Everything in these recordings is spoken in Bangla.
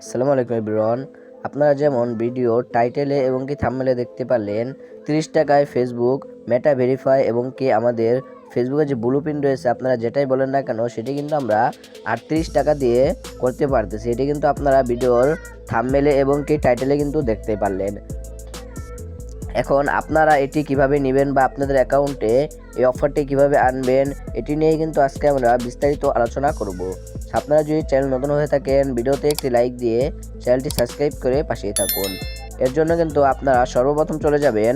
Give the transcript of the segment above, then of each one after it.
আসসালামু আলাইকুম এভরিওয়ান। আপনারা যেমন ভিডিও টাইটেলে এবং কি থাম্বনেলে দেখতে পারলেন 30 টাকায় ফেসবুক মেটা ভেরিফাই এবং কি আমাদের ফেসবুকে যে ব্লুপ্রিন্ট রয়েছে আপনারা যেটাই বলেন না কেন সেটি কিন্তু আমরা 38 টাকা দিয়ে করতে পারতেছি। এটি কিন্তু আপনারা ভিডিওর থাম্বনেলে এবং কি টাইটেলে কিন্তু দেখতে পারলেন। এখন আপনারা এটি কিভাবে নেবেন বা আপনাদের অ্যাকাউন্টে এই অফারটি কিভাবে আনবেন এটি নিয়ে কিন্তু আজকে আমরা বিস্তারিত আলোচনা করব। আপনারা যদি চ্যানেল নতুন হয়ে থাকেন ভিডিওতে একটি লাইক দিয়ে চ্যানেলটি সাবস্ক্রাইব করে পাশেই থাকুন। এর জন্য কিন্তু আপনারা সর্বপ্রথম চলে যাবেন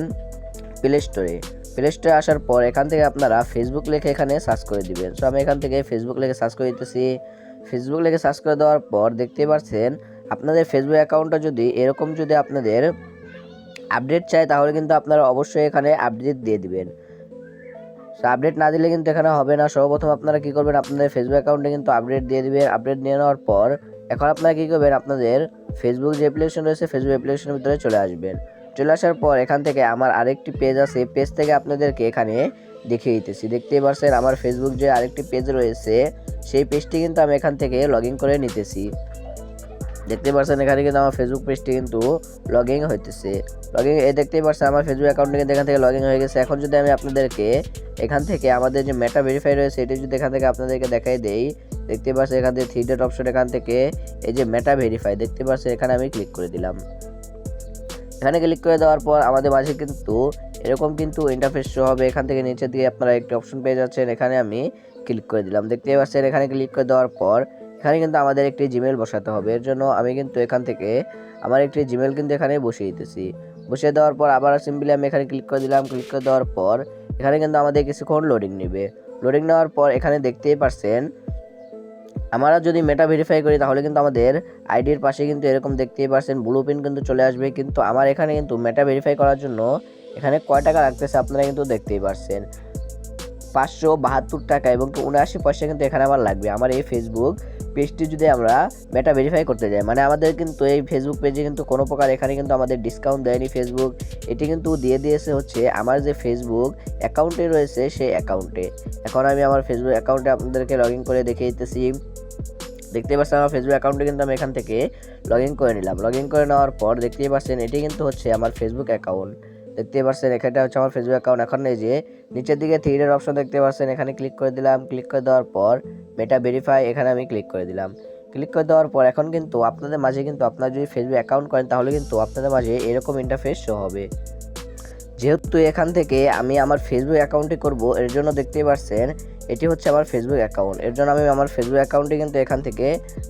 প্লে স্টোরে আসার পর এখান থেকে আপনারা ফেসবুক লিখে এখানে সার্চ করে দিবেন। সো আমি এখান থেকে ফেসবুক লিখে সার্চ করে দিতেছি। ফেসবুক লিখে সার্চ করে দেওয়ার পর দেখতেই পাচ্ছেন আপনাদের ফেসবুক অ্যাকাউন্টটা যদি এরকম যদি আপনাদের আপডেট চাই তাহলে কিন্তু আপনারা অবশ্যই এখানে আপডেট দিয়ে দিবেন। সো আপডেট না দিলে কিন্তু এখানে হবে না। সর্বপ্রথম আপনারা কি করবেন, আপনাদের ফেসবুক অ্যাকাউন্টে কিন্তু আপডেট দিয়ে দিবেন। আপডেট নিয়ে নেওয়ার পর এখন আপনারা কি করবেন, আপনাদের ফেসবুক যে অ্যাপ্লিকেশন রয়েছে ফেসবুক অ্যাপ্লিকেশনের ভিতরে চলে আসবেন। চলে আসার পর এখান থেকে আমার আরেকটি পেজ আছে, পেজ থেকে আপনাদেরকে এখানে দেখিয়ে দিতেছি। দেখতেই পাচ্ছেন আমার ফেসবুক যে আরেকটি পেজ রয়েছে সেই পেজটি কিন্তু আমি এখান থেকে লগ ইন করে নিতেছি। দেখতে পাচ্ছেন এখানে কিন্তু আমার ফেসবুক পেজটি কিন্তু লগ ইন হইতেছে। দেখতেই পাচ্ছেন আমার ফেসবুক অ্যাকাউন্টে কিন্তু এখান থেকে লগ ইন হয়ে গেছে। এখন যদি আমি আপনাদেরকে এখান থেকে আমাদের যে মেটা ভেরিফাই রয়েছে এটি যদি এখান থেকে আপনাদেরকে দেখাই দেই, দেখতে পাচ্ছেন এখান থেকে 3 ডট অপশন, এখান থেকে এই যে মেটা ভেরিফাই দেখতে পাচ্ছেন এখানে আমি ক্লিক করে দিলাম। এখানে ক্লিক করে দেওয়ার পর আমাদের মাঝে কিন্তু এরকম কিন্তু ইন্টারফেস শো হবে। এখান থেকে নিচের দিকে আপনারা একটি অপশন পেয়ে যাচ্ছেন, এখানে আমি ক্লিক করে দিলাম। দেখতেই পাচ্ছেন এখানে ক্লিক করে দেওয়ার পর এখানে কিন্তু আমাদের একটি জিমেল বসাতে হবে। এর জন্য আমি কিন্তু এখান থেকে আমার একটি জিমেল কিন্তু এখানে বসিয়ে দিতেছি। বসিয়ে দেওয়ার পর আবার সিম্পলি আমি এখানে ক্লিক করে দিলাম। ক্লিক করে দেওয়ার পর এখানে কিন্তু আমাদের কিছুক্ষণ লোডিং নেবে। লোডিং নেওয়ার পর এখানে দেখতেই পাচ্ছেন আমরা যদি মেটা ভেরিফাই করি তাহলে কিন্তু আমাদের আইডির পাশে কিন্তু এরকম দেখতেই পাচ্ছেন ব্লুপ্রিন্ট কিন্তু চলে আসবে। কিন্তু আমার এখানে কিন্তু মেটা ভেরিফাই করার জন্য এখানে কয় টাকা লাগতেছে আপনারা কিন্তু দেখতেই পাচ্ছেন, 572 টাকা এবং 79 পয়সা কিন্তু এখানে আমার লাগবে। আমার এই ফেসবুক পেজটি যদি আমরা মেটা ভেরিফাই করতে যাই, মানে আমাদের কিন্তু এই ফেসবুক পেজে কিন্তু কোনো প্রকার এখানে কিন্তু আমাদের ডিসকাউন্ট দেয়নি ফেসবুক। এটি কিন্তু দিয়ে দিয়েছে হচ্ছে আমার যে ফেসবুক অ্যাকাউন্টে রয়েছে সেই অ্যাকাউন্টে। এখন আমি আমার ফেসবুক অ্যাকাউন্টে আপনাদেরকে লগ ইন করে দেখিয়ে দিতেছি। দেখতেই পাচ্ছেন আমার ফেসবুক অ্যাকাউন্টে কিন্তু আমি এখান থেকে লগ ইন করে নিলাম। লগ ইন করে নেওয়ার পর দেখতেই পাচ্ছেন এটি কিন্তু হচ্ছে আমার ফেসবুক অ্যাকাউন্ট। দেখতেই পাচ্ছেন এখানটা হচ্ছে আমার ফেসবুক অ্যাকাউন্ট। এখন এই যে নিচের দিকে 3 ডট অপশন দেখতে পাচ্ছেন, এখানে ক্লিক করে দিলাম। ক্লিক করে দেওয়ার পর মেটা ভেরিফাই এখানে আমি ক্লিক করে দিলাম। ক্লিক করে দেওয়ার পর এখন কিন্তু আপনাদের মাঝে কিন্তু আপনারা যদি ফেসবুক অ্যাকাউন্ট করেন তাহলে কিন্তু আপনাদের মাঝে এরকম ইন্টারফেস শো হবে। যেহেতু এখান থেকে আমি আমার ফেসবুক অ্যাকাউন্টে করব এর জন্য দেখতেই পাচ্ছেন এটি হচ্ছে আমার ফেসবুক অ্যাকাউন্ট। এর জন্য আমি আমার ফেসবুক অ্যাকাউন্টে কিন্তু এখান থেকে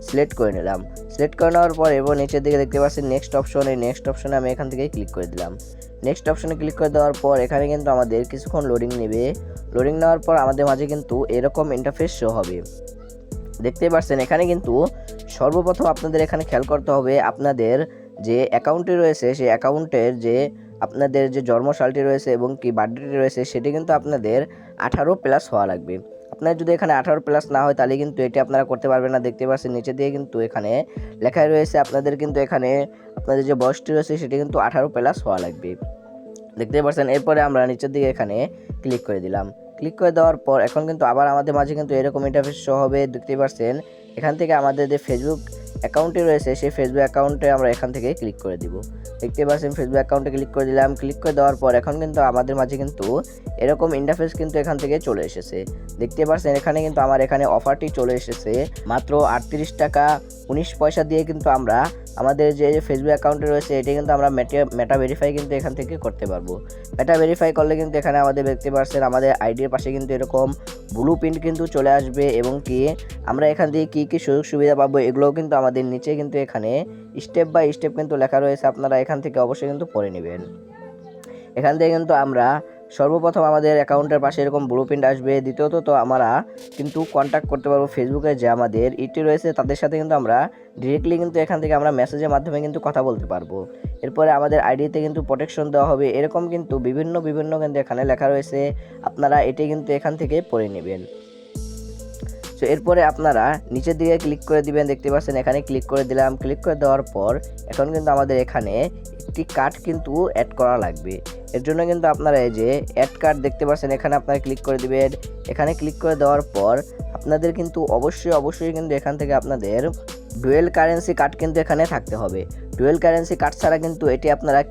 সিলেক্ট করে নিলাম। সিলেক্ট করে নেওয়ার পর এবং নিচের দিকে দেখতে পাচ্ছেন নেক্সট অপশন, এই নেক্সট অপশনে আমি এখান থেকে ক্লিক করে দিলাম। নেক্সট অপশনে ক্লিক করে দেওয়ার পর এখানে কিন্তু আমাদের কিছুক্ষণ লোডিং নেবে। লোডিং নেওয়ার পর আমাদের মাঝে কিন্তু এরকম ইন্টারফেস শো হবে। দেখতেই পাচ্ছেন এখানে কিন্তু সর্বপ্রথম আপনাদের এখানে খেয়াল করতে হবে আপনাদের যে অ্যাকাউন্টটি রয়েছে সেই অ্যাকাউন্টের যে আপনাদের যে জন্মসালটি রয়েছে এবং কি বার্থডেটি রয়েছে সেটি কিন্তু আপনাদের 18+ হওয়া লাগবে। আপনার যদি এখানে 18+ না হয় তাহলে কিন্তু এটি আপনারা করতে পারবেন না। দেখতে পাচ্ছেন নিচে দিয়ে কিন্তু এখানে লেখাই রয়েছে আপনাদের কিন্তু এখানে আপনাদের যে বয়সটি রয়েছে সেটি কিন্তু 18+ হওয়া লাগবে। দেখতে পাচ্ছেন এরপরে আমরা নিচের দিকে এখানে ক্লিক করে দিলাম। ক্লিক করে দেওয়ার পর এখন কিন্তু আবার আমাদের মাঝে কিন্তু এরকম ইন্টারফেস শো হবে। দেখতে পাচ্ছেন এখান থেকে আমাদের যে ফেসবুক অ্যাকাউন্টটি রয়েছে সেই ফেসবুক অ্যাকাউন্টে আমরা এখান থেকে ক্লিক করে দিব। দেখতে পাচ্ছেন ফেসবুক অ্যাকাউন্টে ক্লিক করে দিলাম। ক্লিক করে দেওয়ার পর এখন কিন্তু আমাদের মাঝে কিন্তু এরকম ইন্টারফেস কিন্তু এখান থেকে চলে এসেছে। দেখতে পাচ্ছেন এখানে কিন্তু আমার এখানে অফারটি চলে এসেছে মাত্র 38 টাকা 19 পয়সা দিয়ে কিন্তু আমরা আমাদের যে ফেসবুক অ্যাকাউন্টে রয়েছে এটি কিন্তু আমরা মেটা ভেরিফাই কিন্তু এখান থেকে করতে পারবো। মেটা ভেরিফাই করলে কিন্তু এখানে আমাদের দেখতে পাচ্ছেন আমাদের আইডির পাশে কিন্তু এরকম ব্লুপ্রিন্ট কিন্তু চলে আসবে এবং কি আমরা এখান থেকে কী সুযোগ সুবিধা পাবো এগুলোও কিন্তু আমাদের নিচে কিন্তু এখানে স্টেপ বাই স্টেপ কিন্তু লেখা রয়েছে। আপনারা এখান থেকে অবশ্যই কিন্তু পড়ে নেবেন। এখান থেকে কিন্তু আমরা সর্বপ্রথম আমাদের অ্যাকাউন্টের পাশে এরকম ব্লুপ্রিন্ট আসবে। দ্বিতীয়ত তো আমরা কিন্তু কন্ট্যাক্ট করতে পারবো ফেসবুকে যে আমাদের ইটি রয়েছে তাদের সাথে কিন্তু আমরা ডিরেক্টলি কিন্তু এখান থেকে আমরা মেসেজের মাধ্যমে কিন্তু কথা বলতে পারবো। এরপরে আমাদের আইডিতে কিন্তু প্রোটেকশন দেওয়া হবে। এরকম কিন্তু বিভিন্ন কিন্তু এখানে লেখা রয়েছে, আপনারা এটি কিন্তু এখান থেকে পড়ে নেবেন। সো এরপরে আপনারা নিচের দিকে ক্লিক করে দিবেন। দেখতে পাচ্ছেন এখানে ক্লিক করে দিলাম। ক্লিক করে দেওয়ার পর এখন কিন্তু আমাদের এখানে একটি কার্ড কিন্তু অ্যাড করা লাগবে। এর জন্য কিন্তু আপনারা এই যে অ্যাড কার্ড দেখতে পাচ্ছেন এখানে আপনারা ক্লিক করে দিবেন। এখানে ক্লিক করে দেওয়ার পর আপনাদের কিন্তু অবশ্যই কিন্তু এখান থেকে আপনাদের ডুয়েল কারেন্সি কার্ড কিন্তু এখানে থাকতে হবে। ডুয়েল কারেন্সি কার্ড ছাড়া কিন্তু এটি আপনারা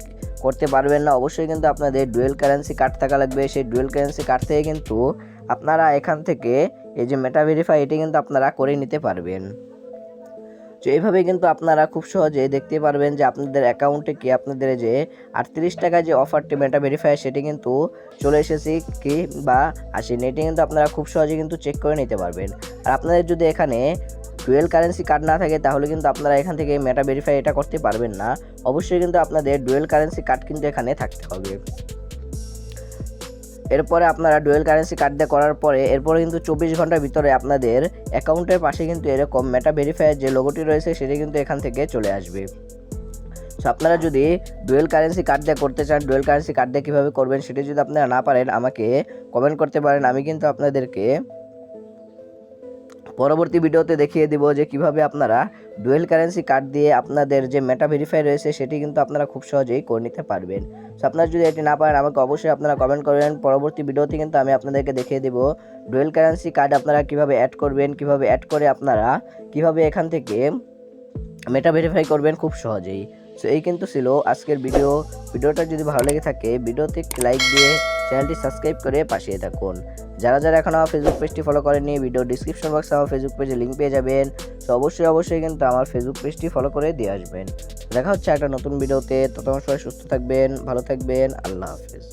করতে পারবেন না। অবশ্যই কিন্তু আপনাদের ডুয়েল কারেন্সি কার্ড থাকা লাগবে। সেই ডুয়েল কারেন্সি কার্ড থেকে কিন্তু আপনারা এখান থেকে এই যে মেটা ভেরিফাই এটি কিন্তু আপনারা করে নিতে পারবেন। তো এইভাবে কিন্তু আপনারা খুব সহজে দেখতে পারবেন যে আপনাদের অ্যাকাউন্টে কি আপনাদের যে 38 টাকা যে অফারটি মেটা ভেরিফাই সেটি কিন্তু চলে এসেছে কি বা আসেনি, এটি কিন্তু আপনারা খুব সহজে কিন্তু চেক করে নিতে পারবেন। আর আপনাদের যদি এখানে ডুয়েল কারেন্সি কার্ড না থাকে তাহলে কিন্তু আপনারা এখান থেকে মেটা ভেরিফাই এটা করতে পারবেন না। অবশ্যই কিন্তু আপনাদের ডুয়েল কারেন্সি কার্ড কিন্তু এখানে থাকতে হবে। এরপরে আপনারা ডুয়েল কারেন্সি কার্ড দিয়ে করার পরে এরপরে কিন্তু 24 ঘন্টার ভিতরে আপনাদের অ্যাকাউন্টের পাশে কিন্তু এরকম মেটা ভেরিফাইয়ের যে লোগোটি রয়েছে সেটি কিন্তু এখান থেকে চলে আসবে। সো আপনারা যদি ডুয়েল কারেন্সি কার্ড দিয়ে করতে চান, ডুয়েল কারেন্সি কার্ড দিয়ে কীভাবে করবেন সেটি যদি আপনারা না পারেন আমাকে কমেন্ট করতে পারেন। আমি কিন্তু আপনাদেরকে পরবর্তী ভিডিওতে দেখিয়ে দিব যে কিভাবে আপনারা ডুয়েল কারেন্সি কার্ড দিয়ে আপনাদের যে মেটা ভেরিফাই রয়েছে সেটি কিন্তু আপনারা খুব সহজেই করে নিতে পারবেন। সো আপনারা যদি এটি না পারেন আমাকে অবশ্যই আপনারা কমেন্ট করবেন। পরবর্তী ভিডিওতে কিন্তু আমি আপনাদেরকে দেখিয়ে দেব ডুয়েল কারেন্সি কার্ড আপনারা কিভাবে অ্যাড করবেন, কিভাবে অ্যাড করে আপনারা কিভাবে এখান থেকে মেটা ভেরিফাই করবেন খুব সহজেই। সো এই কিন্তু ছিল আজকের ভিডিওটা যদি ভালো লেগে থাকে ভিডিওতে একটি লাইক দিয়ে চ্যানেলটি সাবস্ক্রাইব করে পাশে থাকুন। যারা এখন আমার ফেসবুক পেজটি ফলো করেননি ভিডিও ডিসক্রিপশন বক্সে আমার ফেসবুক পেজে লিঙ্ক পেয়ে যাবেন। তো অবশ্যই কিন্তু আমার ফেসবুক পেজটি ফলো করে দিয়ে আসবেন। দেখা হচ্ছে একটা নতুন ভিডিওতে। ততক্ষণ সবাই সুস্থ থাকবেন, ভালো থাকবেন। আল্লাহ হাফেজ।